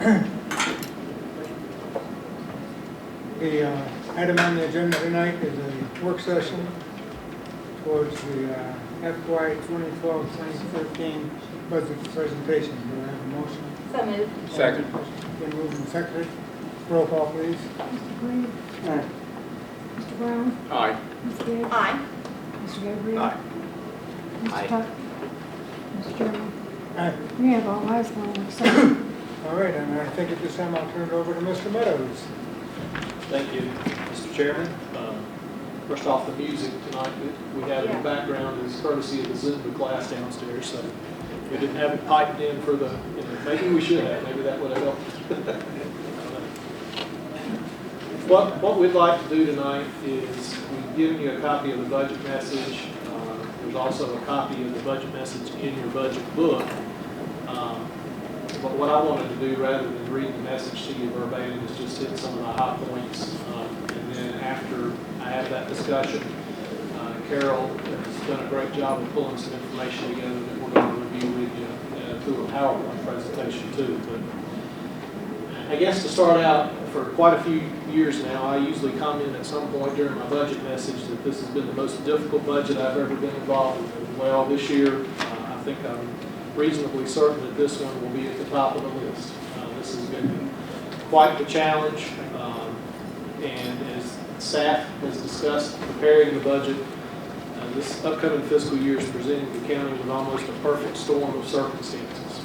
The item on the agenda tonight is a work session towards the FY 2012-2013 budget presentation. Do I have a motion? So moved. Second. Been moved and seconded. Roll call, please. Mr. Green? Aye. Mr. Brown? Aye. Ms. Gibbs? Aye. Mr. Gabriel? Aye. Mr. Aye. Tuck? Mr. Chairman? Aye. We have all eyes on work session. All right, and I think at this time I'll turn it over to Mr. Meadows. Thank you, Mr. Chairman. First off, the music tonight that we have in the background is courtesy of the Zumba class downstairs, so we didn't have it piped in for the, maybe we should have, maybe that would have helped. What we'd like to do tonight is we've given you a copy of the budget message. There's also a copy of the budget message in your budget book. But what I wanted to do, rather than read the message to you verbatim, is just hit some of the high points. And then after I have that discussion, Carol has done a great job of pulling some information together that we're going to review with you through a PowerPoint presentation too. But I guess to start out, for quite a few years now, I usually comment at some point during my budget message that this has been the most difficult budget I've ever been involved with. Well, this year, I think I'm reasonably certain that this one will be at the top of the list. This has been quite the challenge, and as staff has discussed preparing the budget, this upcoming fiscal year is presenting the county with almost a perfect storm of circumstances.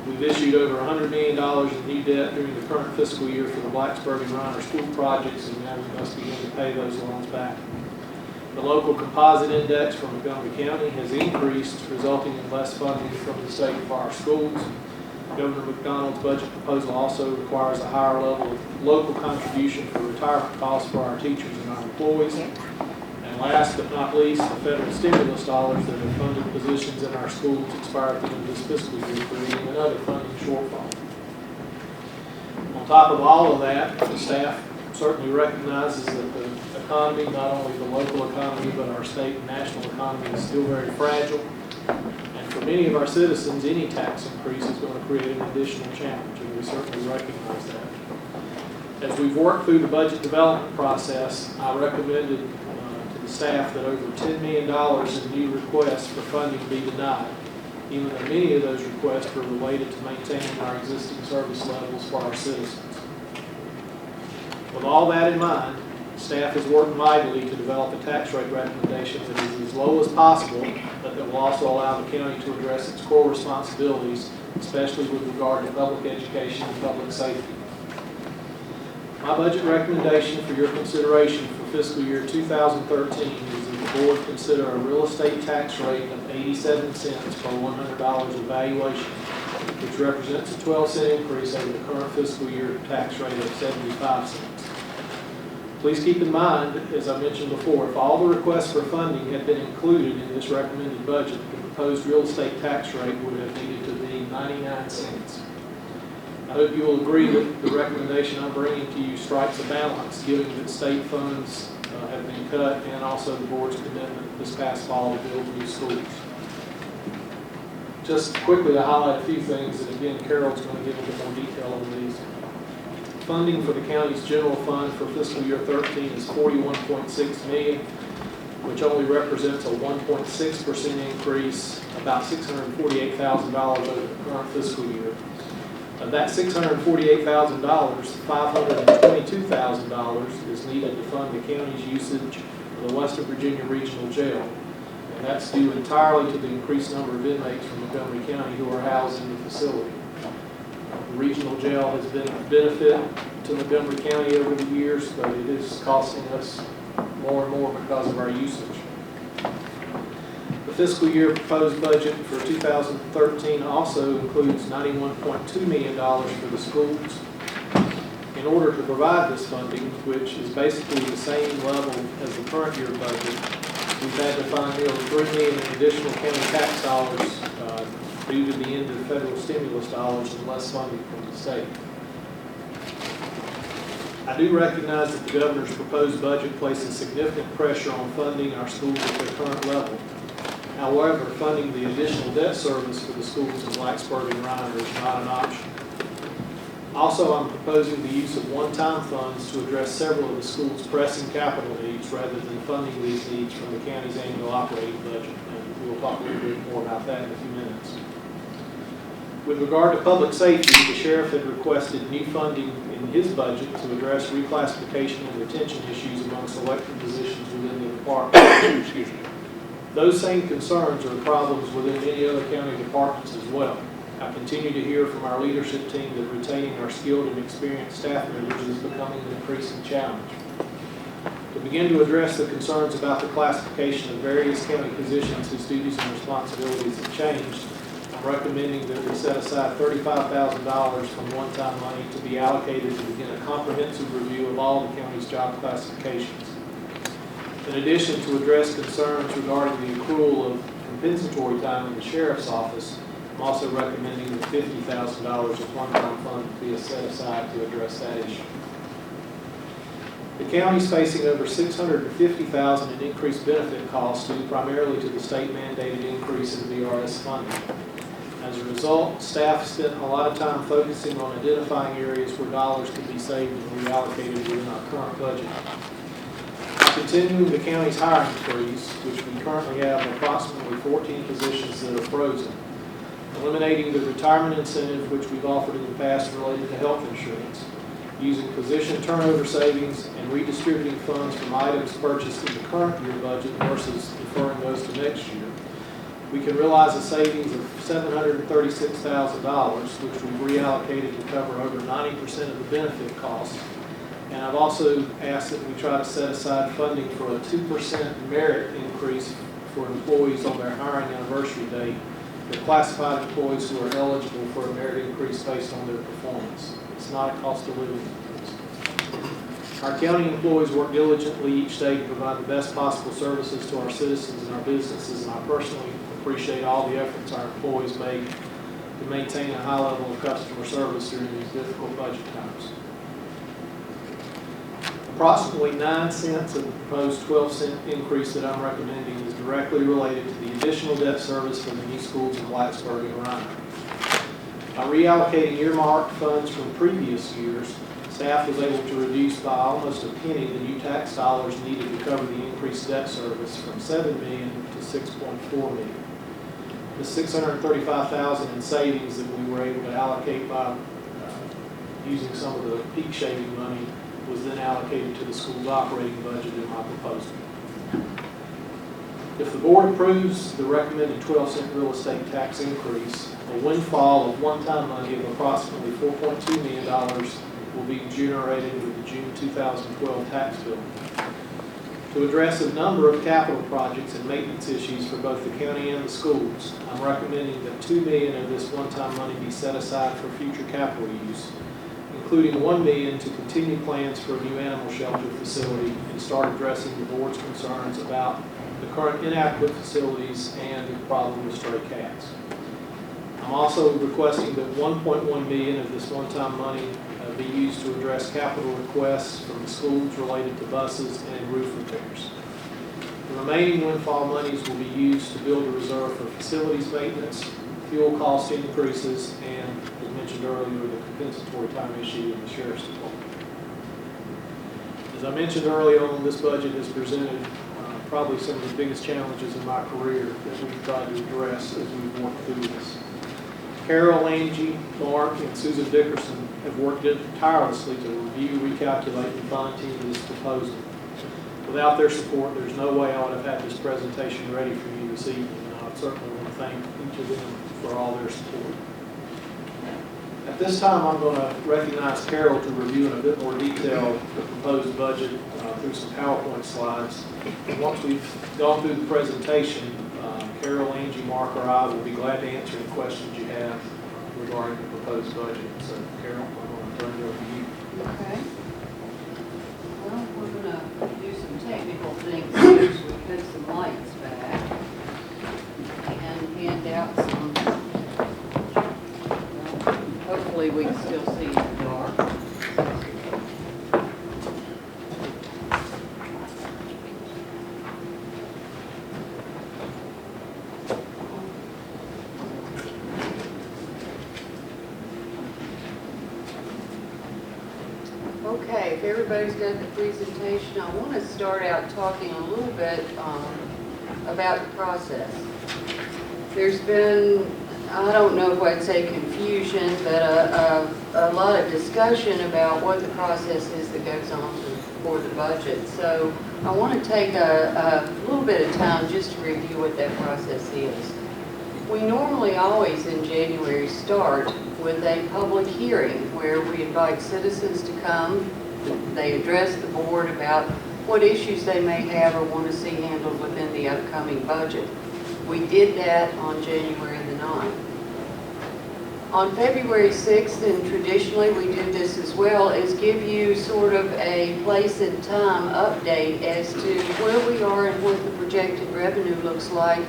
We've issued over $100 million in new debt during the current fiscal year for the Blacksburg and Reiner school projects, and now we must begin to pay those loans back. The local composite index for Montgomery County has increased, resulting in less funding from the state for our schools. Governor McDonald's budget proposal also requires a higher level of local contribution for retirement costs for our teachers and our employees. And last but not least, the federal stimulus dollars that have funded positions in our schools expire at the end of this fiscal year, creating another funding shortfall. On top of all of that, the staff certainly recognizes that the economy, not only the local economy, but our state and national economy is still very fragile. And for many of our citizens, any tax increase is going to create an additional challenge, and we certainly recognize that. As we've worked through the budget development process, I recommended to the staff that over $10 million in new requests for funding be denied, even though many of those requests were related to maintaining our existing service levels for our citizens. With all that in mind, staff has worked mightily to develop a tax rate recommendation that is as low as possible, but that will also allow the county to address its core responsibilities, especially with regard to public education and public safety. My budget recommendation for your consideration for fiscal year 2013 is that the board consider a real estate tax rate of 87 cents per $100 of valuation, which represents a 12-cent increase over the current fiscal year tax rate of 75 cents. Please keep in mind, as I mentioned before, if all the requests for funding had been included in this recommended budget, the proposed real estate tax rate would have needed to be 99 cents. I hope you will agree that the recommendation I'm bringing to you strikes a balance, given that state funds have been cut and also the board's commitment this past fall to build new schools. Just quickly to highlight a few things, and again, Carol's going to give a little more detail on these. Funding for the county's general fund for fiscal year 13 is $41.6 million, which only represents a 1.6% increase, about $648,000 over the current fiscal year. Of that $648,000, $522,000 is needed to fund the county's usage of the Western Virginia Regional Jail. And that's due entirely to the increased number of inmates from Montgomery County who are housed in the facility. The regional jail has been a benefit to Montgomery County over the years, but it is costing us more and more because of our usage. The fiscal year proposed budget for 2013 also includes $91.2 million for the schools. In order to provide this funding, which is basically the same level as the current year budget, we've had to find nearly $3 million in additional county tax dollars due to the end of federal stimulus dollars and less funding from the state. I do recognize that the governor's proposed budget places significant pressure on funding our schools at their current level. However, funding the additional debt service for the schools in Blacksburg and Reiner is not an option. Also, I'm proposing the use of one-time funds to address several of the school's pressing capital needs rather than funding these needs from the county's annual operating budget. And we'll talk a little bit more about that in a few minutes. With regard to public safety, the sheriff had requested new funding in his budget to address reclassification and retention issues among selected positions within the department. Excuse me. Those same concerns are problems within many other county departments as well. I continue to hear from our leadership team that retaining our skilled and experienced staff members is becoming an increasing challenge. To begin to address the concerns about the classification of various county positions whose duties and responsibilities have changed, I'm recommending that we set aside $35,000 from one-time money to be allocated to begin a comprehensive review of all the county's job classifications. In addition, to address concerns regarding the accrual of compensatory time in the sheriff's office, I'm also recommending that $50,000 of one-time fund be set aside to address that issue. The county is facing over $650,000 in increased benefit costs due primarily to the state mandated increase in VRS funding. As a result, staff spent a lot of time focusing on identifying areas where dollars could be saved and reallocated within our current budget. Continuing the county's hiring freeze, which we currently have approximately 14 positions that are frozen. Eliminating the retirement incentive, which we've offered in the past related to health insurance. Using position turnover savings and redistributing funds from items purchased in the current year budget versus deferring those to next year. We can realize a savings of $736,000, which we've reallocated to cover over 90% of the benefit costs. And I've also asked that we try to set aside funding for a 2% merit increase for employees on their hiring anniversary date. The classified employees who are eligible for a merit increase based on their performance. It's not a cost of living increase. Our county employees work diligently each day to provide the best possible services to our citizens and our businesses, and I personally appreciate all the efforts our employees make to maintain a high level of customer service during these difficult budget times. Approximately 9 cents of the proposed 12-cent increase that I'm recommending is directly related to the additional debt service for the new schools in Blacksburg and Ryan. By reallocating earmarked funds from previous years, staff was able to reduce by almost a penny the new tax dollars needed to cover the increased debt service from $7 million to $6.4 million. The $635,000 in savings that we were able to allocate by using some of the peak shaving money was then allocated to the school's operating budget in my proposal. If the board approves the recommended 12-cent real estate tax increase, a windfall of one-time money of approximately $4.2 million will be generated with the June 2012 tax bill. To address a number of capital projects and maintenance issues for both the county and the schools, I'm recommending that $2 million of this one-time money be set aside for future capital use, including $1 million to continue plans for a new animal shelter facility and start addressing the board's concerns about the current inadequate facilities and the problem with stray cats. I'm also requesting that $1.1 million of this one-time money be used to address capital requests from the schools related to buses and roof repairs. The remaining windfall monies will be used to build a reserve for facilities maintenance, fuel cost increases, and, as mentioned earlier, the compensatory time issue in the Sheriff's Department. As I mentioned earlier on, this budget has presented probably some of the biggest challenges in my career that we've tried to address as we've worked through this. Carol, Angie, Mark, and Susan Dickerson have worked tirelessly to review, recalculate, and fine-tune this proposal. Without their support, there's no way I would have had this presentation ready for you this evening, and I certainly want to thank each of them for all their support. At this time, I'm going to recognize Carol to review in a bit more detail the proposed budget through some PowerPoint slides. And once we've gone through the presentation, Carol, Angie, Mark, or I will be glad to answer any questions you have regarding the proposed budget. So, Carol, I'm going to turn it over to you. Okay. Well, we're going to do some technical things here, so we put some lights back and hand out some, well, hopefully we can still see in the dark. if everybody's got the presentation, I want to start out talking a little bit about the process. There's been, I don't know if I'd say confusion, but a lot of discussion about what the process is that goes on for the budget. So I want to take a little bit of time just to review what that process is. We normally always in January start with a public hearing where we invite citizens to come. They address the board about what issues they may have or want to see handled within the upcoming budget. We did that on January the 9th. On February 6th, and traditionally we do this as well, is give you sort of a place and time update as to where we are and what the projected revenue looks like,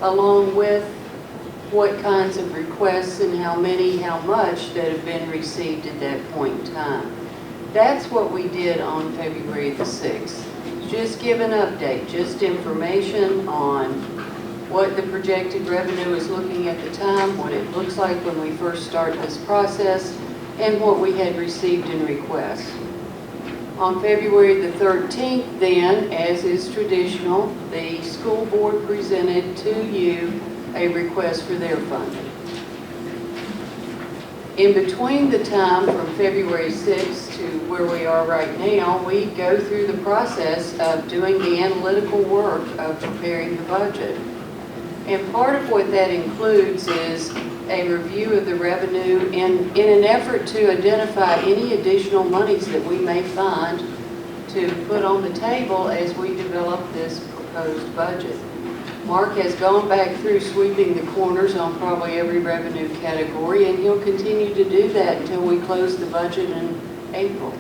along with what kinds of requests and how many, how much that have been received at that point in time. That's what we did on February the 6th. Just give an update, just information on what the projected revenue is looking at the time, what it looks like when we first start this process, and what we had received in requests. On February the 13th then, as is traditional, the school board presented to you a request for their funding. In between the time from February 6th to where we are right now, we go through the process of doing the analytical work of preparing the budget. And part of what that includes is a review of the revenue in an effort to identify any additional monies that we may find to put on the table as we develop this proposed budget. Mark has gone back through sweeping the corners on probably every revenue category, and he'll continue to do that until we close the budget in April.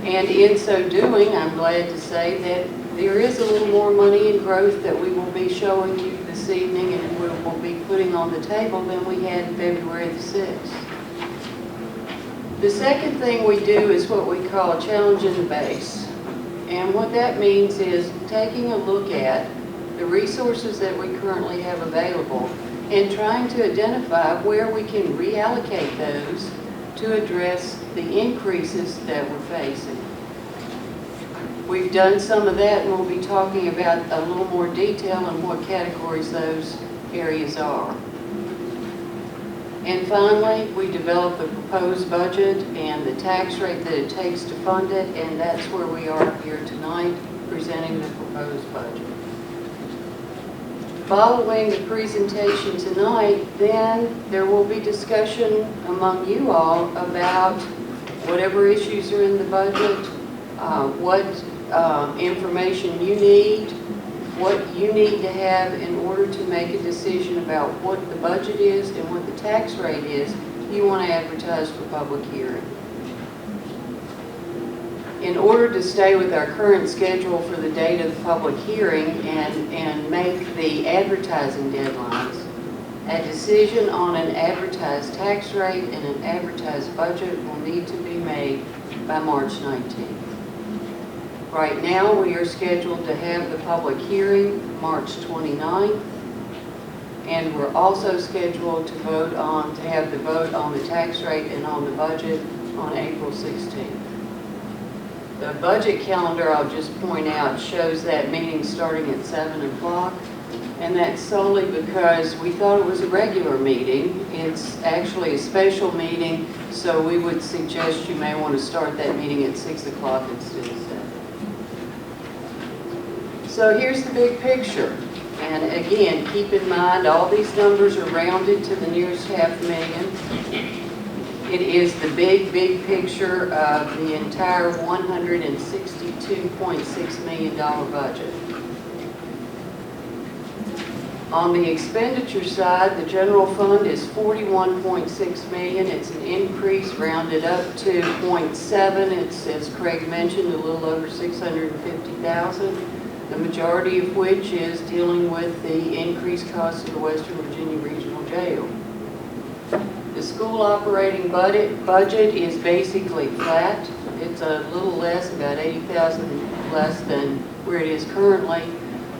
And in so doing, I'm glad to say that there is a little more money in growth that we will be showing you this evening and we will be putting on the table than we had in February the 6th. The second thing we do is what we call challenging the base. And what that means is taking a look at the resources that we currently have available and trying to identify where we can reallocate those to address the increases that we're facing. We've done some of that, and we'll be talking about a little more detail on what categories those areas are. And finally, we develop the proposed budget and the tax rate that it takes to fund it, and that's where we are here tonight, presenting the proposed budget. Following the presentation tonight, then there will be discussion among you all about whatever issues are in the budget, what information you need, what you need to have in order to make a decision about what the budget is and what the tax rate is you want to advertise for public hearing. In order to stay with our current schedule for the date of the public hearing and make the advertising deadlines, a decision on an advertised tax rate and an advertised budget will need to be made by March 19th. Right now, we are scheduled to have the public hearing March 29th, and we're also scheduled to have the vote on the tax rate and on the budget on April 16th. The budget calendar, I'll just point out, shows that meeting starting at 7 o'clock, and that's solely because we thought it was a regular meeting. It's actually a special meeting, so we would suggest you may want to start that meeting at 6 o'clock instead of 7. So here's the big picture. And again, keep in mind, all these numbers are rounded to the nearest $500,000. It is the big picture of the entire $162.6 million budget. On the expenditure side, the general fund is $41.6 million. It's an increase rounded up to 0.7. It's, as Craig mentioned, a little over $650,000. The majority of which is dealing with the increased cost of the Western Virginia Regional Jail. The school operating budget is basically flat. It's a little less, about $80,000 less than where it is currently.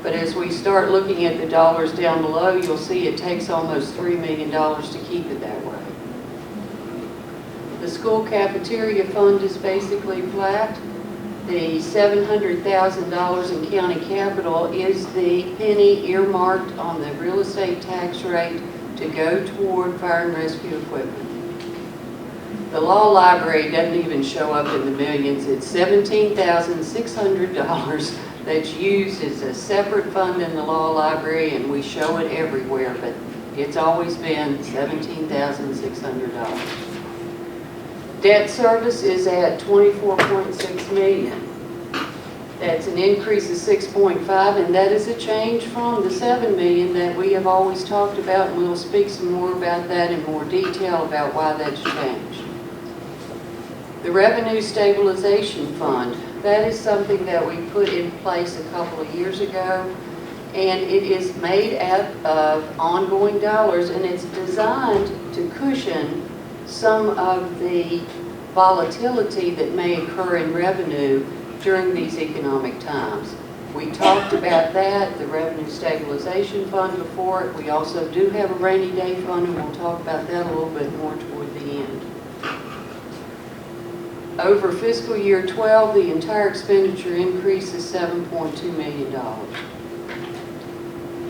But as we start looking at the dollars down below, you'll see it takes almost $3 million to keep it that way. The school cafeteria fund is basically flat. The $700,000 in county capital is the penny earmarked on the real estate tax rate to go toward fire and rescue equipment. The law library doesn't even show up in the millions. It's $17,600 that's used as a separate fund in the law library, and we show it everywhere, but it's always been $17,600. Debt service is at $24.6 million. That's an increase of 6.5, and that is a change from the $7 million that we have always talked about, and we'll speak some more about that in more detail about why that's changed. The Revenue Stabilization Fund, that is something that we put in place a couple of years ago, and it is made out of ongoing dollars, and it's designed to cushion some of the volatility that may occur in revenue during these economic times. We talked about that, the Revenue Stabilization Fund before it. We also do have a rainy day fund, and we'll talk about that a little bit more toward the end. Over fiscal year 12, the entire expenditure increase is $7.2 million.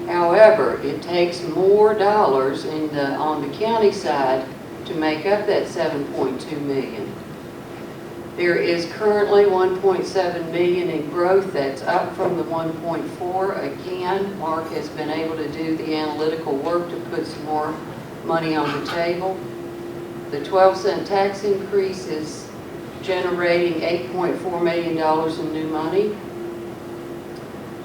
However, it takes more dollars on the county side to make up that $7.2 million. There is currently $1.7 million in growth. That's up from the $1.4. Again, Mark has been able to do the analytical work to put some more money on the table. The 12-cent tax increase is generating $8.4 million in new money.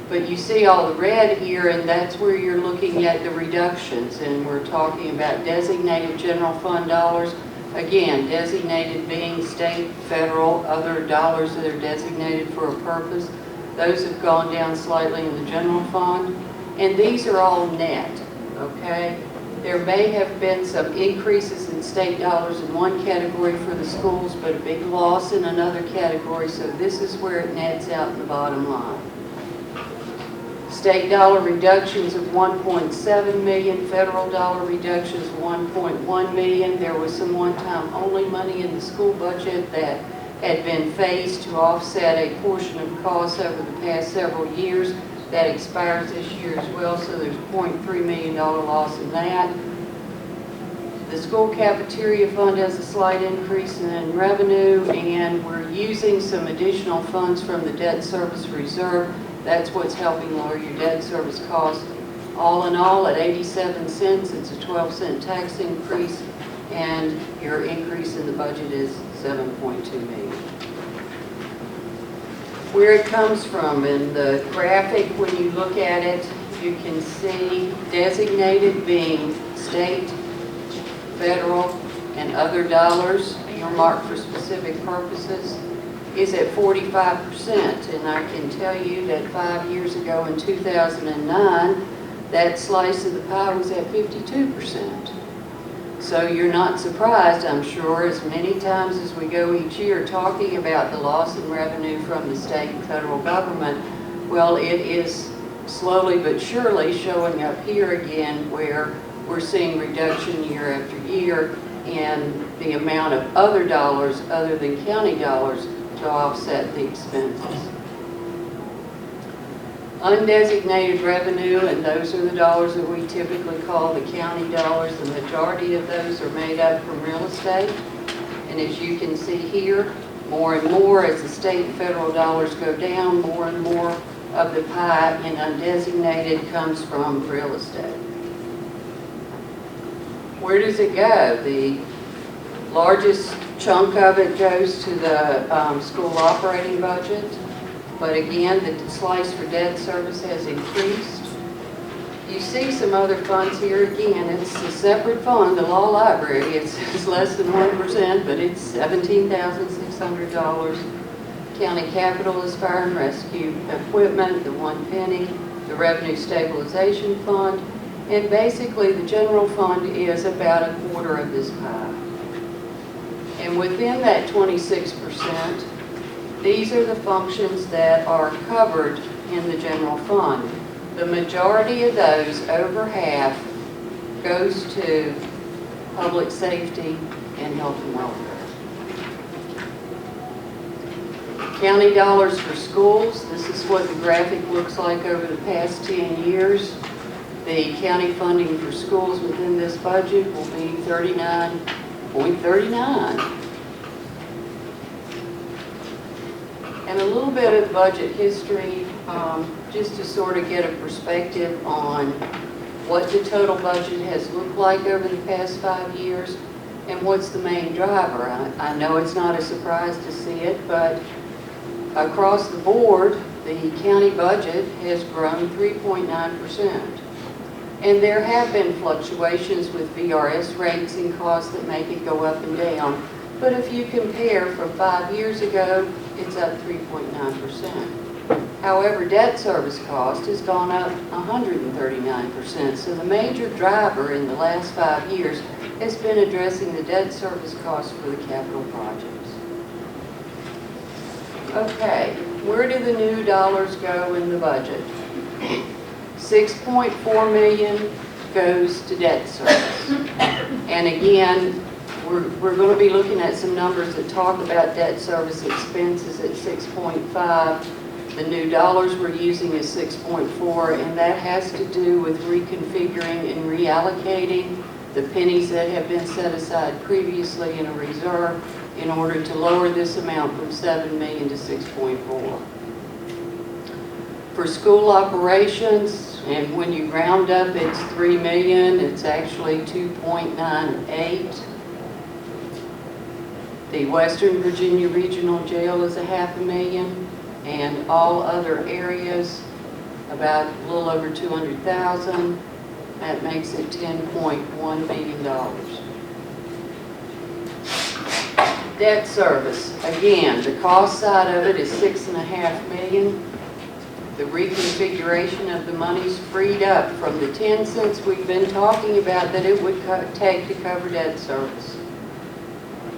But you see all the red here, and that's where you're looking at the reductions, and we're talking about designated general fund dollars. Again, designated being state, federal, other dollars that are designated for a purpose. Those have gone down slightly in the general fund, and these are all net, okay? There may have been some increases in state dollars in one category for the schools, but a big loss in another category, so this is where it nets out in the bottom line. State dollar reductions of $1.7 million, federal dollar reductions of $1.1 million. There was some one-time only money in the school budget that had been phased to offset a portion of costs over the past several years. That expires this year as well, so there's a $0.3 million loss in that. The school cafeteria fund has a slight increase in revenue, and we're using some additional funds from the debt service reserve. That's what's helping lower your debt service costs. All in all, at 87 cents, it's a 12-cent tax increase, and your increase in the budget is $7.2 million. Where it comes from in the graphic, when you look at it, you can see designated being state, federal, and other dollars earmarked for specific purposes is at 45%, and I can tell you that 5 years ago in 2009, that slice of the pie was at 52%. So you're not surprised, I'm sure, as many times as we go each year talking about the loss in revenue from the state and federal government. Well, it is slowly but surely showing up here again, where we're seeing reduction year after year in the amount of other dollars other than county dollars to offset the expenses. Undesignated revenue, and those are the dollars that we typically call the county dollars. The majority of those are made up from real estate. And as you can see here, more and more as the state and federal dollars go down, more and more of the pie in undesignated comes from real estate. Where does it go? The largest chunk of it goes to the school operating budget. But again, the slice for debt service has increased. You see some other funds here. Again, it's a separate fund, the law library. It's less than 1%, but it's $17,600. County capital is fire and rescue equipment, the 1 penny, the revenue stabilization fund, and basically the general fund is about a quarter of this pie. And within that 26%, these are the functions that are covered in the general fund. The majority of those, over half, goes to public safety and health and welfare. County dollars for schools, this is what the graphic looks like over the past 10 years. The county funding for schools within this budget will be 39.39. And a little bit of budget history, just to sort of get a perspective on what the total budget has looked like over the past 5 years and what's the main driver. I know it's not a surprise to see it, but across the board, the county budget has grown 3.9%. And there have been fluctuations with VRS rates and costs that make it go up and down. But if you compare from 5 years ago, it's up 3.9%. However, debt service cost has gone up 139%. So the major driver in the last 5 years has been addressing the debt service cost for the capital projects. Okay, where do the new dollars go in the budget? 6.4 million goes to debt service. And again, we're going to be looking at some numbers that talk about debt service expenses at 6.5. The new dollars we're using is 6.4, and that has to do with reconfiguring and reallocating the pennies that have been set aside previously in a reserve in order to lower this amount from 7 million to 6.4. For school operations, and when you round up, it's 3 million, it's actually 2.98. The Western Virginia Regional Jail is $500,000, and all other areas, about a little over 200,000. That makes it $10.1 million. Debt service, again, the cost side of it is $6.5 million. The reconfiguration of the monies freed up from the 10 cents we've been talking about that it would take to cover debt service.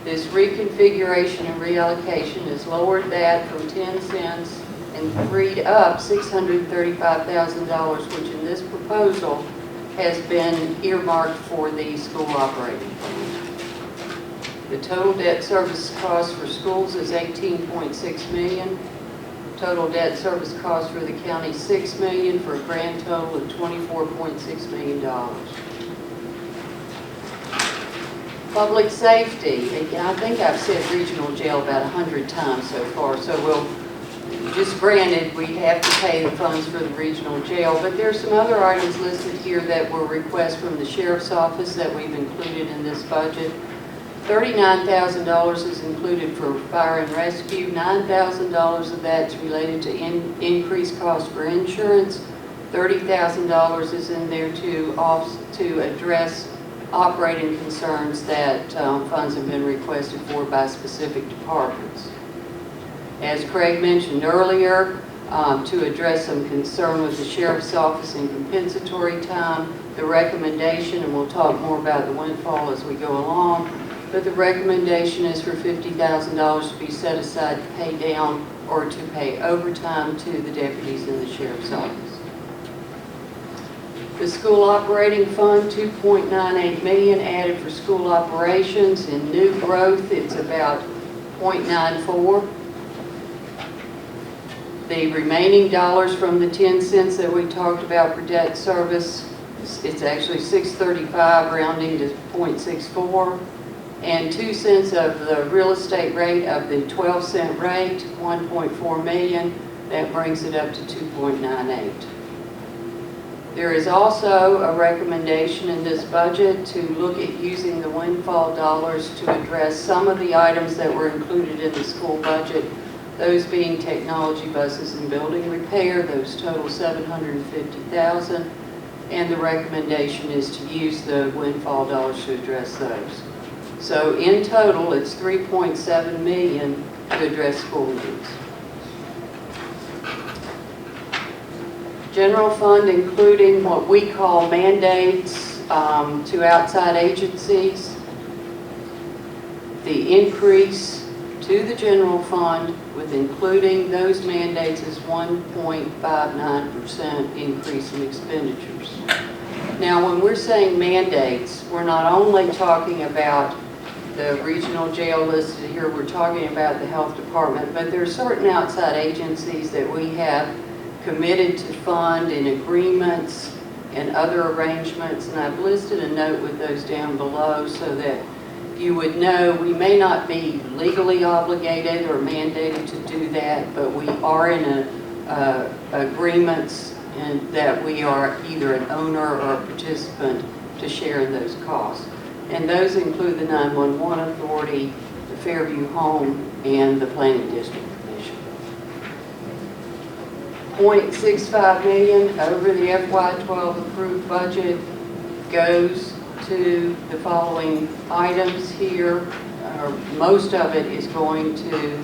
This reconfiguration and reallocation has lowered that from 10 cents and freed up $635,000, which in this proposal has been earmarked for the school operating fund. The total debt service cost for schools is $18.6 million. Total debt service cost for the county $6 million, for a grand total of $24.6 million. Public safety, again, I think I've said regional jail about 100 times so far, so we'll, just granted, we have to pay the funds for the regional jail, but there's some other items listed here that were requests from the sheriff's office that we've included in this budget. $39,000 is included for fire and rescue. $9,000 of that's related to increased cost for insurance. $30,000 is in there to address operating concerns that funds have been requested for by specific departments. As Craig mentioned earlier, to address some concern with the sheriff's office in compensatory time, the recommendation, and we'll talk more about the windfall as we go along, but the recommendation is for $50,000 to be set aside to pay down or to pay overtime to the deputies in the sheriff's office. The school operating fund, $2.98 million added for school operations. In new growth, it's about 0.94. The remaining dollars from the 10 cents that we talked about for debt service, it's actually $6.35 rounding to 0.64. And 2 cents of the real estate rate of the 12-cent rate, $1.4 million. That brings it up to 2.98. There is also a recommendation in this budget to look at using the windfall dollars to address some of the items that were included in the school budget, those being technology buses and building repair. Those total $750,000, and the recommendation is to use the windfall dollars to address those. So in total, it's $3.7 million to address school needs. General fund, including what we call mandates to outside agencies. The increase to the general fund with including those mandates is 1.59% increase in expenditures. Now, when we're saying mandates, we're not only talking about the regional jail listed here, we're talking about the health department, but there are certain outside agencies that we have committed to fund in agreements and other arrangements, and I've listed a note with those down below so that you would know we may not be legally obligated or mandated to do that, but we are in agreements and that we are either an owner or a participant to share in those costs. And those include the 911 Authority, the Fairview Home, and the Planning District Commission. $0.65 million over the FY12 approved budget goes to the following items here. Most of it is going to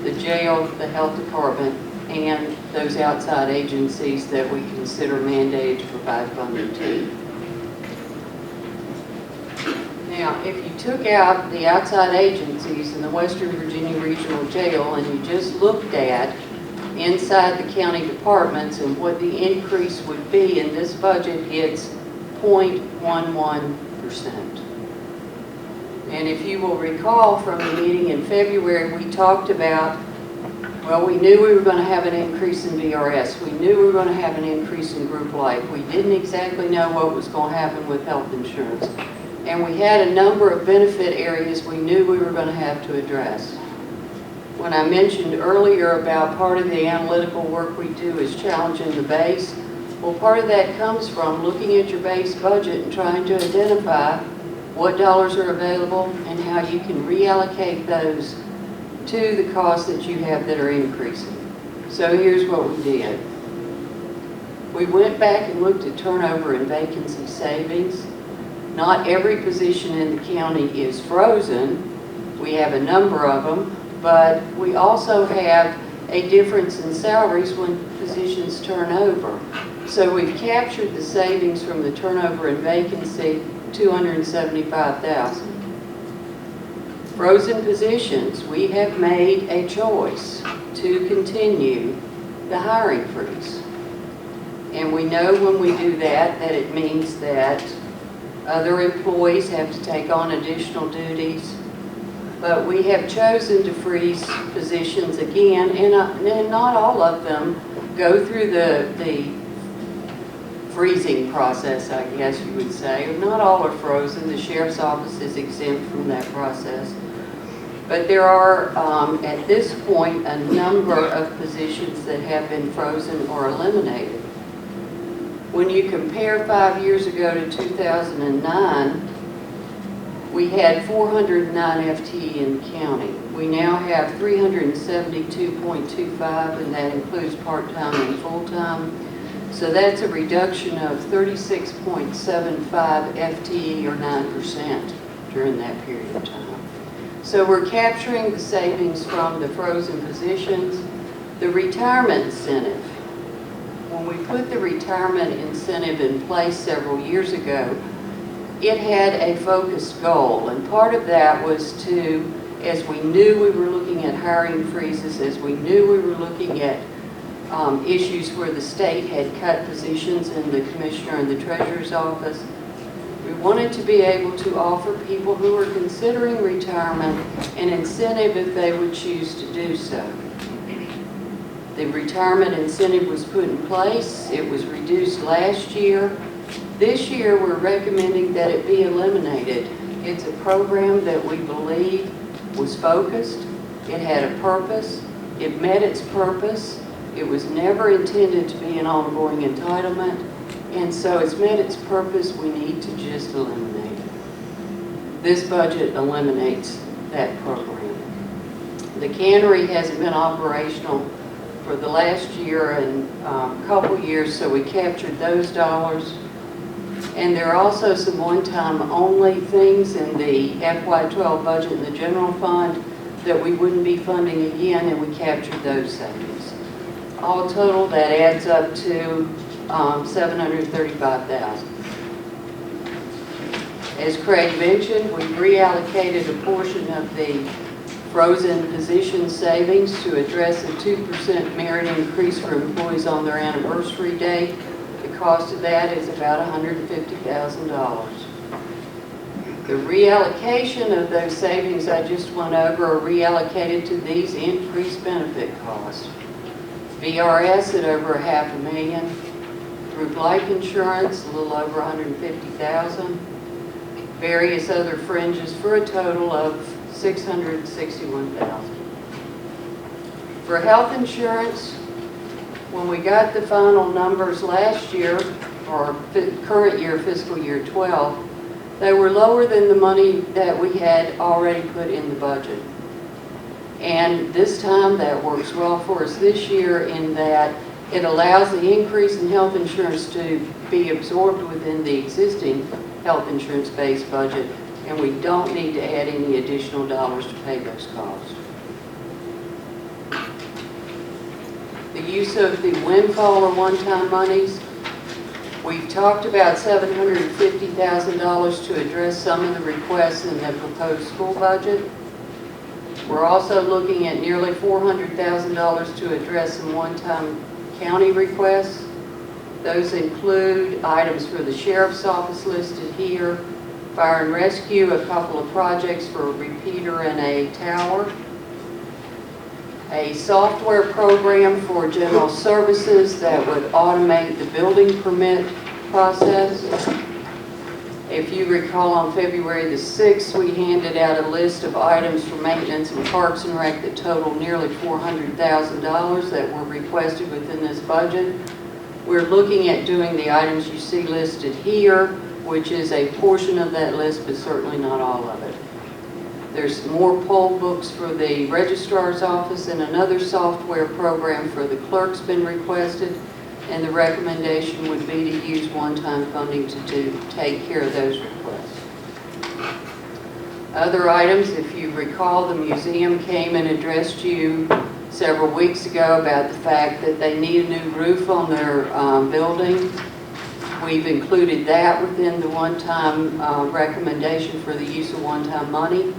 the jail, the health department, and those outside agencies that we consider mandated to provide funding to. Now, if you took out the outside agencies in the Western Virginia Regional Jail and you just looked at inside the county departments and what the increase would be in this budget, it's 0.11%. And if you will recall from the meeting in February, we talked about, well, we knew we were going to have an increase in VRS. We knew we were going to have an increase in group life. We didn't exactly know what was going to happen with health insurance. And we had a number of benefit areas we knew we were going to have to address. When I mentioned earlier about part of the analytical work we do is challenging the base, well, part of that comes from looking at your base budget and trying to identify what dollars are available and how you can reallocate those to the costs that you have that are increasing. So here's what we did. We went back and looked at turnover and vacancy savings. Not every position in the county is frozen. We have a number of them, but we also have a difference in salaries when positions turn over. So we've captured the savings from the turnover and vacancy, $275,000. Frozen positions, we have made a choice to continue the hiring freeze. And we know when we do that, that it means that other employees have to take on additional duties. But we have chosen to freeze positions again, and not all of them go through the freezing process, I guess you would say. Not all are frozen. The sheriff's office is exempt from that process. But there are, at this point, a number of positions that have been frozen or eliminated. When you compare 5 years ago to 2009, we had 409 FTE in the county. We now have 372.25, and that includes part-time and full-time. So that's a reduction of 36.75 FTE or 9% during that period of time. So we're capturing the savings from the frozen positions. The retirement incentive. When we put the retirement incentive in place several years ago, it had a focused goal, and part of that was to, as we knew we were looking at hiring freezes, as we knew we were looking at issues where the state had cut positions in the commissioner and the treasurer's office, we wanted to be able to offer people who were considering retirement an incentive if they would choose to do so. The retirement incentive was put in place. It was reduced last year. This year, we're recommending that it be eliminated. It's a program that we believe was focused. It had a purpose. It met its purpose. It was never intended to be an ongoing entitlement. And so it's met its purpose. We need to just eliminate it. This budget eliminates that program. The cannery hasn't been operational for the last year and couple years, so we captured those dollars. And there are also some one-time only things in the FY12 budget in the general fund that we wouldn't be funding again, and we captured those savings. All total, that adds up to $735,000. As Craig mentioned, we reallocated a portion of the frozen position savings to address a 2% merit increase for employees on their anniversary date. The cost of that is about $150,000. The reallocation of those savings I just went over are reallocated to these increased benefit costs. VRS at over $500,000, group life insurance a little over $150,000, various other fringes for a total of $661,000. For health insurance, when we got the final numbers last year, or current year, fiscal year 12, they were lower than the money that we had already put in the budget. And this time that works well for us this year in that it allows the increase in health insurance to be absorbed within the existing health insurance-based budget, and we don't need to add any additional dollars to pay those costs. The use of the windfall or one-time monies, we've talked about $750,000 to address some of the requests in the proposed school budget. We're also looking at nearly $400,000 to address some one-time county requests. Those include items for the sheriff's office listed here, fire and rescue, a couple of projects for a repeater and a tower, a software program for general services that would automate the building permit process. If you recall, on February the 6th, we handed out a list of items for maintenance and Parks and Rec that totaled nearly $400,000 that were requested within this budget. We're looking at doing the items you see listed here, which is a portion of that list, but certainly not all of it. There's more poll books for the registrar's office, and another software program for the clerk's been requested, and the recommendation would be to use one-time funding to take care of those requests. Other items, if you recall, the museum came and addressed you several weeks ago about the fact that they need a new roof on their building. We've included that within the one-time recommendation for the use of one-time money.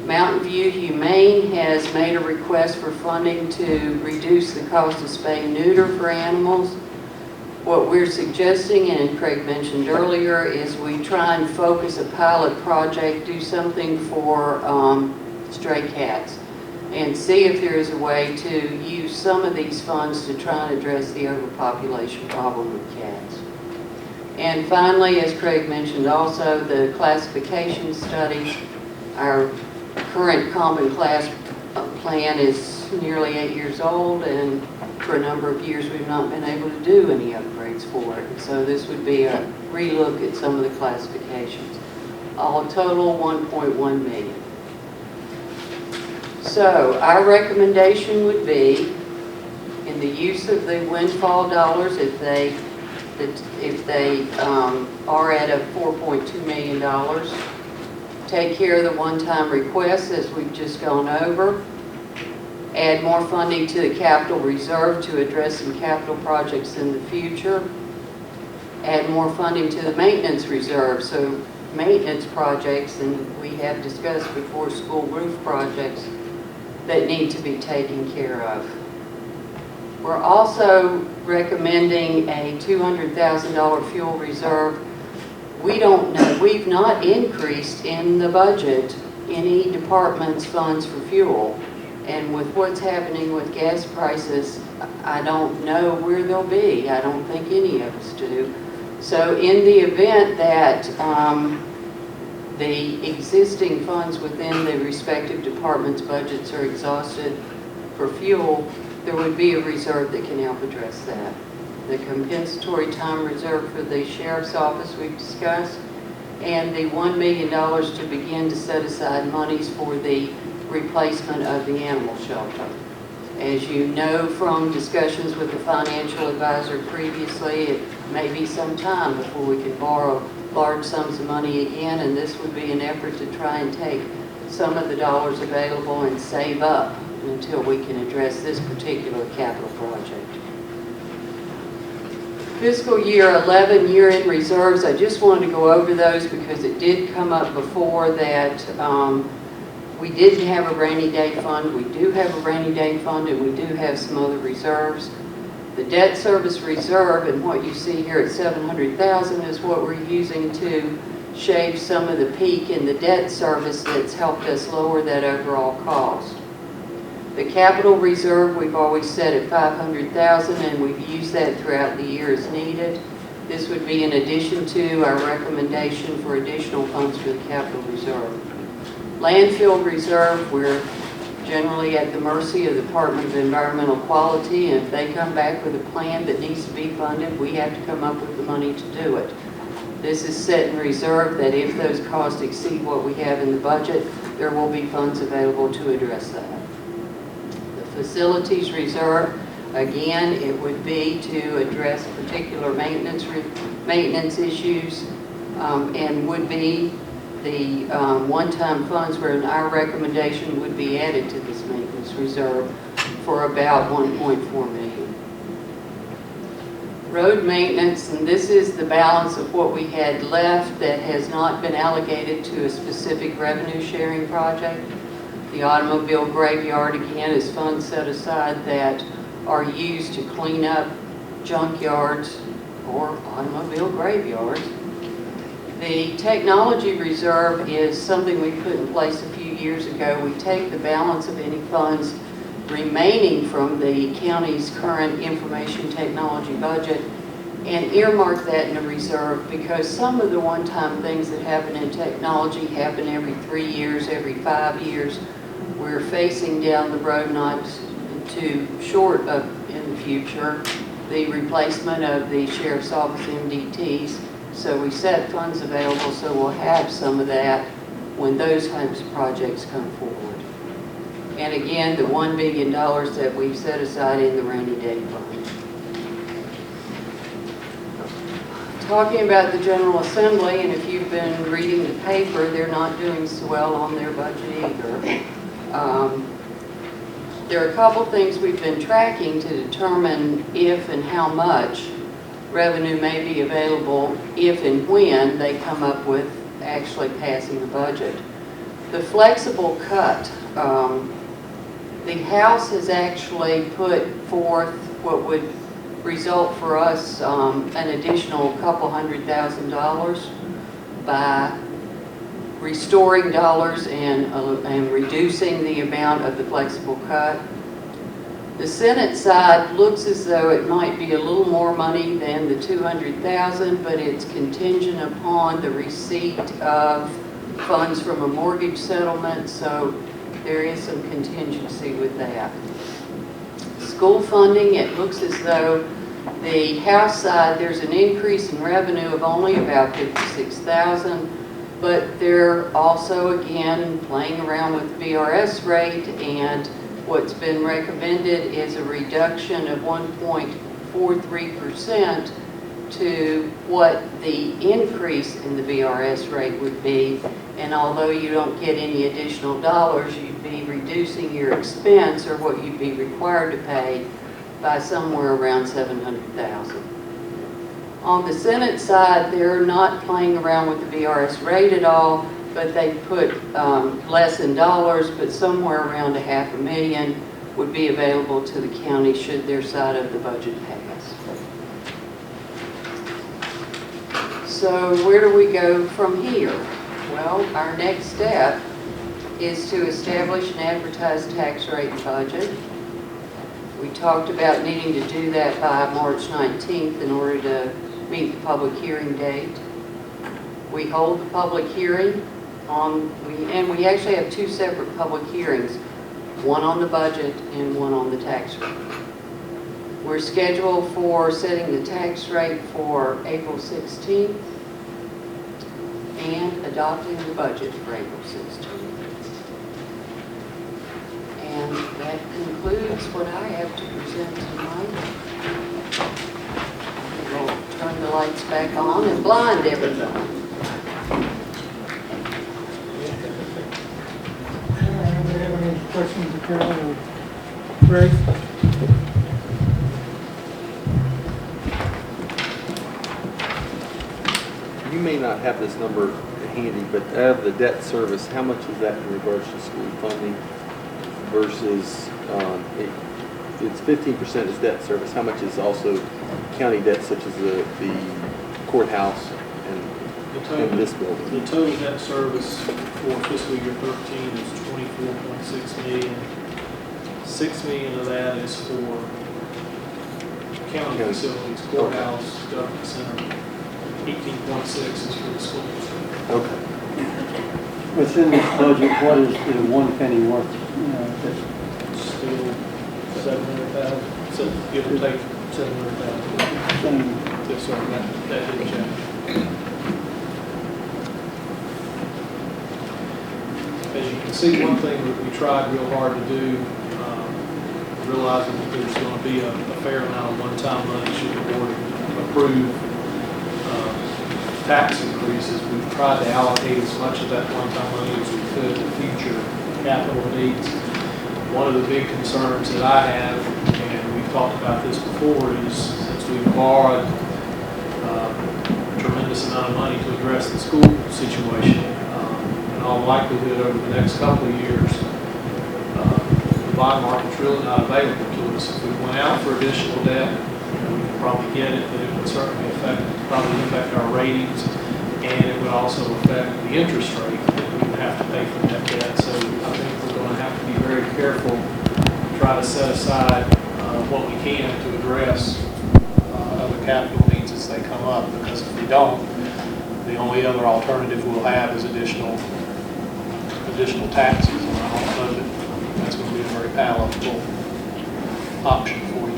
Mountain View Humane has made a request for funding to reduce the cost of spay and neuter for animals. What we're suggesting, and Craig mentioned earlier, is we try and focus a pilot project, do something for stray cats, and see if there is a way to use some of these funds to try and address the overpopulation problem with cats. And finally, as Craig mentioned also, the classification study. Our current common class plan is nearly 8 years old, and for a number of years we've not been able to do any upgrades for it. So this would be a relook at some of the classifications. All total $1.1 million. So our recommendation would be in the use of the windfall dollars, if they are at a $4.2 million, take care of the one-time requests as we've just gone over, add more funding to the capital reserve to address some capital projects in the future, add more funding to the maintenance reserve, so maintenance projects, and we have discussed before, school roof projects that need to be taken care of. We're also recommending a $200,000 fuel reserve. We don't know, we've not increased in the budget any department's funds for fuel. And with what's happening with gas prices, I don't know where they'll be. I don't think any of us do. So in the event that the existing funds within the respective department's budgets are exhausted for fuel, there would be a reserve that can help address that. The compensatory time reserve for the sheriff's office we've discussed, and the $1 million to begin to set aside monies for the replacement of the animal shelter. As you know from discussions with the financial advisor previously, it may be some time before we can borrow large sums of money again, and this would be an effort to try and take some of the dollars available and save up until we can address this particular capital project. Fiscal year 11 year-end reserves, I just wanted to go over those because it did come up before that we didn't have a rainy day fund. We do have a rainy day fund, and we do have some other reserves. The debt service reserve, and what you see here at $700,000, is what we're using to shave some of the peak in the debt service that's helped us lower that overall cost. The capital reserve, we've always set at $500,000, and we've used that throughout the year as needed. This would be in addition to our recommendation for additional funds for the capital reserve. Landfill reserve, we're generally at the mercy of the Department of Environmental Quality, and if they come back with a plan that needs to be funded, we have to come up with the money to do it. This is set in reserve that if those costs exceed what we have in the budget, there will be funds available to address that. The facilities reserve, again, it would be to address particular maintenance issues, and would be the one-time funds where our recommendation would be added to this maintenance reserve for about $1.4 million. Road maintenance, and this is the balance of what we had left that has not been allocated to a specific revenue sharing project. The automobile graveyard, again, is funds set aside that are used to clean up junkyards or automobile graveyards. The technology reserve is something we put in place a few years ago. We take the balance of any funds remaining from the county's current information technology budget and earmark that in a reserve, because some of the one-time things that happen in technology happen every 3 years, every 5 years. We're facing down the road, not too short of in the future, the replacement of the Sheriff's Office MDTs. So we set funds available so we'll have some of that when those types of projects come forward. And again, the $1 billion that we've set aside in the rainy day fund. Talking about the General Assembly, and if you've been reading the paper, they're not doing so well on their budget either. There are a couple things we've been tracking to determine if and how much revenue may be available if and when they come up with actually passing the budget. The flexible cut, the House has actually put forth what would result for us an additional couple $100,000 by restoring dollars and reducing the amount of the flexible cut. The Senate side looks as though it might be a little more money than the $200,000, but it's contingent upon the receipt of funds from a mortgage settlement, so there is some contingency with that. School funding, it looks as though the House side, there's an increase in revenue of only about $56,000, but they're also, again, playing around with the VRS rate, and what's been recommended is a reduction of 1.43% to what the increase in the VRS rate would be. And although you don't get any additional dollars, you'd be reducing your expense, or what you'd be required to pay, by somewhere around $700,000. On the Senate side, they're not playing around with the VRS rate at all, but they put less in dollars, but somewhere around $500,000 would be available to the county should their side of the budget pass. So where do we go from here? Well, our next step is to establish an advertised tax rate and budget. We talked about needing to do that by March 19th in order to meet the public hearing date. We hold the public hearing and we actually have two separate public hearings, one on the budget and one on the tax rate. We're scheduled for setting the tax rate for April 16th and adopting the budget for April 16th. And that concludes what I have to present tonight. We'll turn the lights back on and blind everyone. Do you have any questions of Carol or Greg? You may not have this number handy, but out of the debt service, how much is that in regards to school funding versus, it's 15% is debt service. How much is also county debt, such as the courthouse and in this building? The total debt service for fiscal year 13 is 24.6 million. 6 million of that is for county Yes. facilities, courthouse, government center. 18.6 is for the schools. Okay. What's in this budget, what is the 1 penny worth? That's Still 700,000, so give or take 700,000. same. Yes, sir, that didn't change. As you can see, one thing that we tried real hard to do, realizing that there's going to be a fair amount of one-time money should the board approve tax increases, we've tried to allocate as much of that one-time money as we could to future capital needs. One of the big concerns that I have, and we've talked about this before, is since we've borrowed a tremendous amount of money to address the school situation, in all likelihood over the next couple of years, the bond market's really not available to us. If we went out for additional debt, we could probably get it, but it would certainly probably affect our ratings, and it would also affect the interest rate that we would have to pay for that debt. So I think we're going to have to be very careful, try to set aside what we can to address other capital needs as they come up, because if we don't, the only other alternative we'll have is additional taxes, and I don't know that that's going to be a very palatable option for you.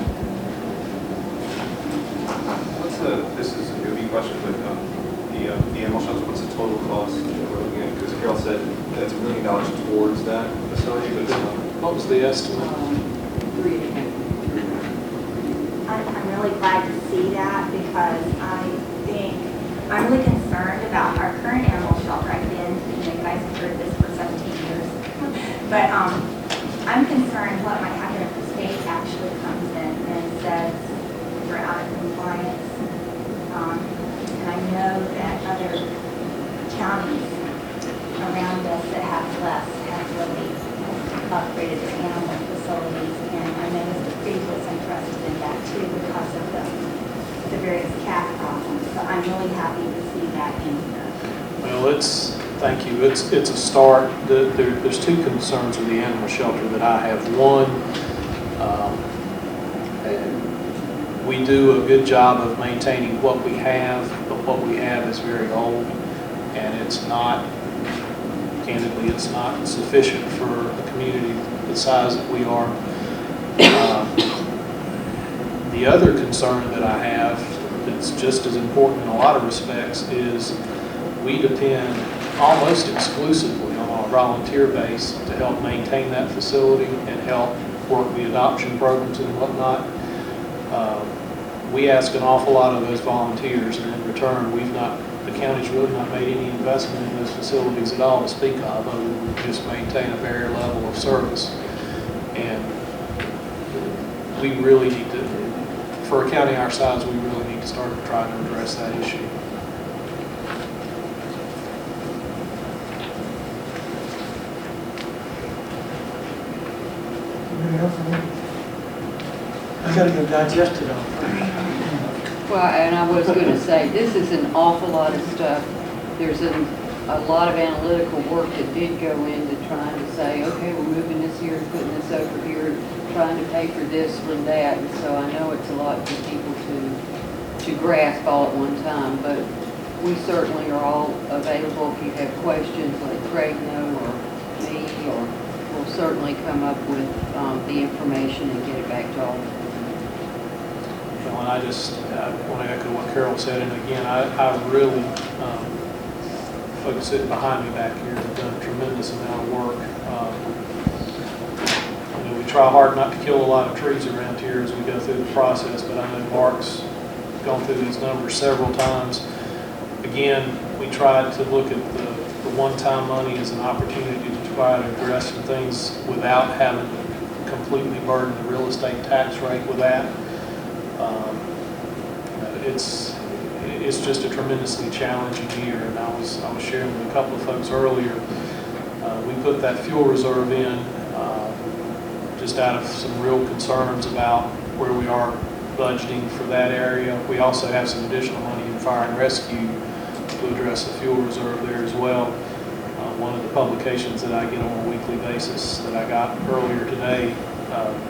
This is a newbie question, but the animal shelter, what's the total cost that we're looking at? Because Carol said that's $1 million towards that facility, but it's not. What was the estimate? 3.5. I'm really glad to see that because I'm really concerned about our current animal shelter. I've been, you guys have heard this for 17 years. But I'm concerned what might happen if the state actually comes in and says we're out of compliance. And I know that other counties around us that have less have really upgraded their animal facilities. And I know Mr. Creed was interested in that too because of the various cat problems. So I'm really happy to see that in here. Well, thank you. It's a start. There's two concerns with the animal shelter that I have. One, we do a good job of maintaining what we have, but what we have is very old, and it's not, candidly, it's not sufficient for a community the size that we are. The other concern that I have that's just as important in a lot of respects is we depend almost exclusively on our volunteer base to help maintain that facility and help work the adoption programs and whatnot. We ask an awful lot of those volunteers, and in return, the county's really not made any investment in those facilities at all to speak of, other than just maintain a very level of service. And we really need to, for a county our size, we really need to start to try to address that issue. I gotta go digest it all. Well, and I was going to say, this is an awful lot of stuff. There's a lot of analytical work that did go into trying to say, okay, we're moving this here and putting this over here, trying to pay for this or that. And so I know it's a lot for people to grasp all at one time, but we certainly are all available if you have questions, let Craig know or me, or we'll certainly come up with the information and get it back to all of you. And I just want to echo what Carol said, and again, I really, folks sitting behind me back here have done a tremendous amount of work. We try hard not to kill a lot of trees around here as we go through the process, but I know Mark's gone through these numbers several times. Again, we tried to look at the one-time money as an opportunity to try to address some things without having to completely burden the real estate tax rate with that. It's just a tremendously challenging year, and I was sharing with a couple of folks earlier. We put that fuel reserve in just out of some real concerns about where we are budgeting for that area. We also have some additional money in fire and rescue to address the fuel reserve there as well. One of the publications that I get on a weekly basis that I got earlier today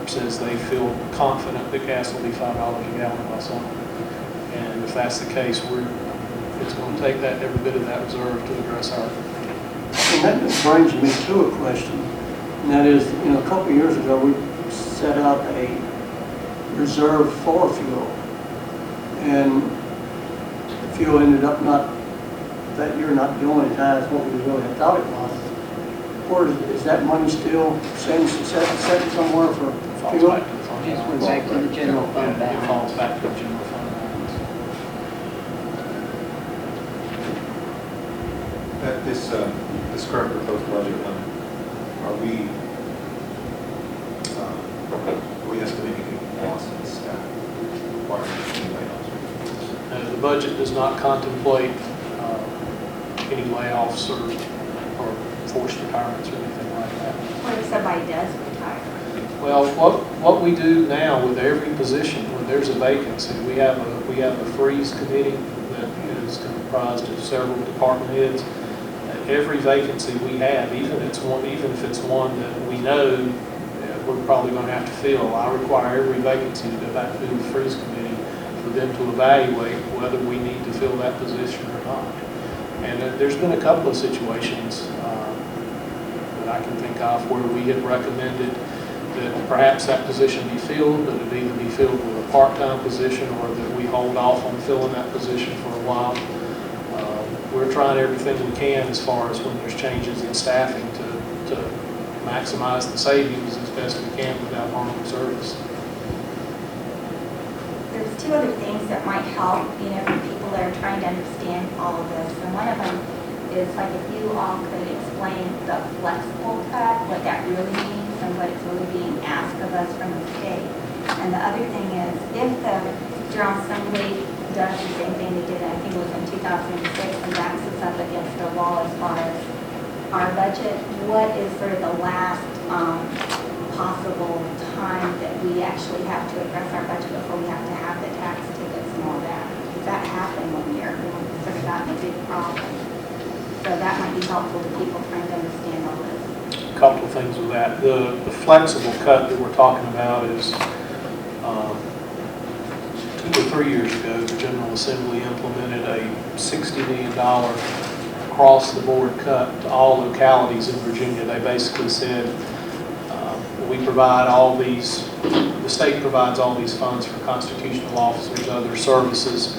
says they feel confident that gas will be $5 a gallon by summer. And if that's the case, it's going to take every bit of that reserve to address our. And that brings me to a question, and that is, a couple of years ago, we set out a reserve for fuel, and the fuel ended up that year not doing as high as what we really had thought it was. Or is that money still set somewhere for Falls fuel? back to the fund Just went balance. back to the general fund It balance. falls back to the general fund balance. That this current proposed budget, are we estimating any loss in staff? The budget does not contemplate any layoffs or forced retirements or anything like that. What if somebody does retire? Well, what we do now with every position, when there's a vacancy, we have a freeze committee that is comprised of several department heads. Every vacancy we have, even if it's one that we know we're probably going to have to fill, I require every vacancy to go back through the freeze committee for them to evaluate whether we need to fill that position or not. And there's been a couple of situations that I can think of where we have recommended that perhaps that position be filled, but it either be filled with a part-time position or that we hold off on filling that position for a while. We're trying everything we can as far as when there's changes in staffing to maximize the savings as best we can without harming service. There's two other things that might help, for people that are trying to understand all of this. And one of them is like if you all could explain the flexible cut, what that really means and what it's really being asked of us from the state. And the other thing is if the General Assembly does the same thing they did, I think it was in 2006, and backs us up against the wall as far as our budget, what is sort of the last possible time that we actually have to address our budget before we have to have the tax tickets and all that? Does that happen one year? We sort of got a big problem. So that might be helpful to people trying to understand all this. A couple of things with that. The flexible cut that we're talking about is 2 or 3 years ago, the General Assembly implemented a $60 million across-the-board cut to all localities in Virginia. They basically said, we provide all these, the state provides all these funds for constitutional officers, other services.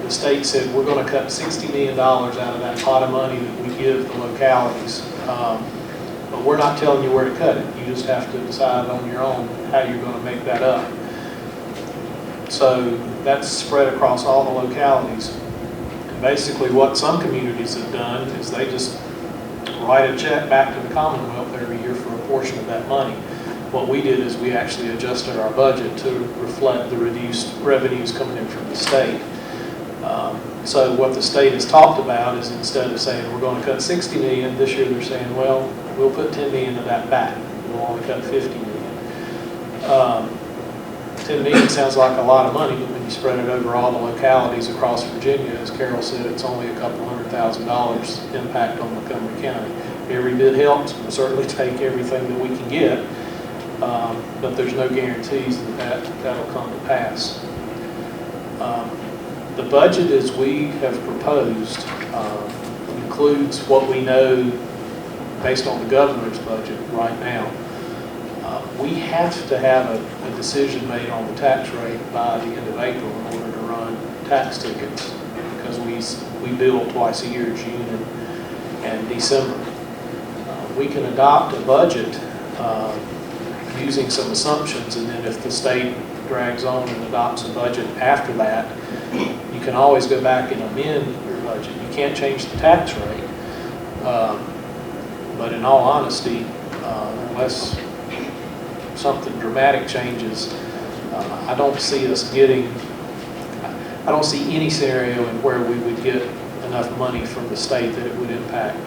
The state said, we're going to cut $60 million out of that pot of money that we give the localities. But we're not telling you where to cut it. You just have to decide on your own how you're going to make that up. So that's spread across all the localities. And basically what some communities have done is they just write a check back to the Commonwealth every year for a portion of that money. What we did is we actually adjusted our budget to reflect the reduced revenues coming in from the state. So what the state has talked about is instead of saying we're going to cut 60 million, this year they're saying, well, we'll put 10 million of that back. We'll only cut 50 million. 10 million sounds like a lot of money, but when you spread it over all the localities across Virginia, as Carol said, it's only a couple $100,000 impact on Montgomery County. Every bit helps. We'll certainly take everything that we can get, but there's no guarantees that'll come to pass. The budget as we have proposed includes what we know based on the governor's budget right now. We have to have a decision made on the tax rate by the end of April in order to run tax tickets because we bill twice a year, June and December. We can adopt a budget using some assumptions, and then if the state drags on and adopts a budget after that, you can always go back and amend your budget. You can't change the tax rate, but in all honesty, unless something dramatic changes, I don't see any scenario in where we would get enough money from the state that it would impact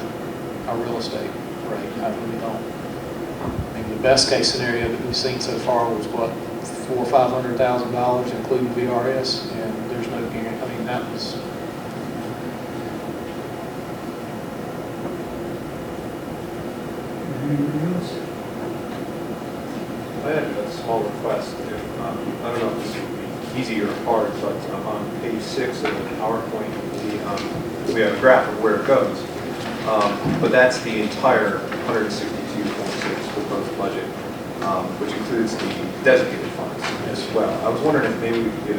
our real estate rate. I really don't. I mean, the best case scenario that we've seen so far was what, $400,000 or $500,000, including VRS, and there's no guarantee. I mean, that was Anybody else? I had a small request, if, I don't know if this would be easy or hard, but on page 6 of the PowerPoint, we have a graph of where it goes. But that's the entire 162.6 proposed budget, which includes the designated funds as well. I was wondering if maybe we could get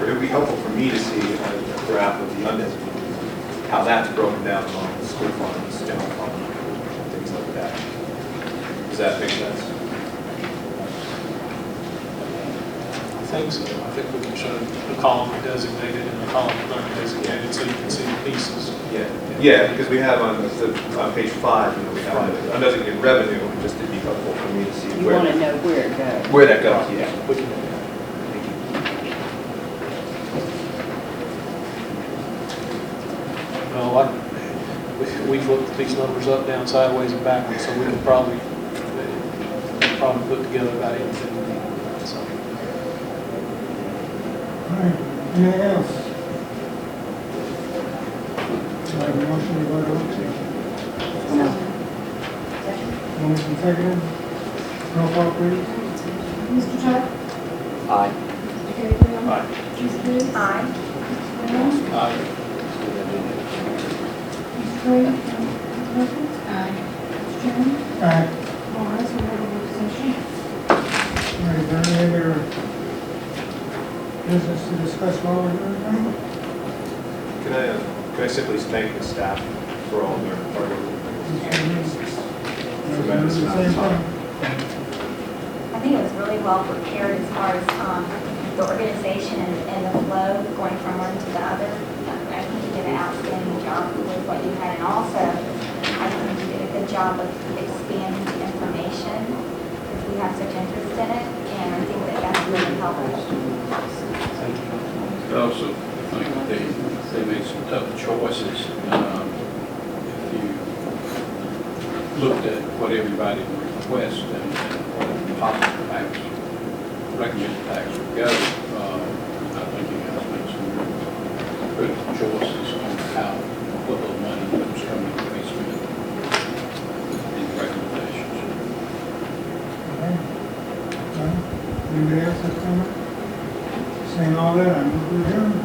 it would be helpful for me to see a graph of the undesignated, how that's broken down among the school funds, general fund, things like that. Does that make sense? I think so. I think we can show the column designated and the column undesignated, so you can see the pieces. Yeah, because we have on page 5, you know, we have the undesignated revenue, and just it'd be helpful for me to see You want to know where it goes. where that goes, yeah. We can do that. Well, we've looked at these numbers up, down, sideways, and backwards, so we could probably put together about anything we need. So, All right, anything else? Do I have a motion to go to work session? Motion seconded. Roll call, please. Mr. Chuck? Aye. Mr. Gabriel? Aye. Ms. Biggs? Aye. Mr. Brown? aye. Mr. Gray? Ms. Perkins? Aye. Mr. Chairman? Aye. All ayes, we're in work session. All right, is there any other business to discuss while we're doing that? Can I simply thank the staff for all their hard work? Tremendous amount of time. I think it was really well prepared as far as the organization and the flow going from one to the other. I think you did an outstanding job with what you had, and also I think you did a good job of expanding the information because we have such interest in it, and I think that that's really helpful. Thank you. I also think they made some tough choices. If you looked at what everybody would request and what the possible tax, recommended tax would go, I think you guys made some critical choices on how, what little money that was coming to be spent in recommendations. Anybody else have comment? Saying all that, I'm moving down.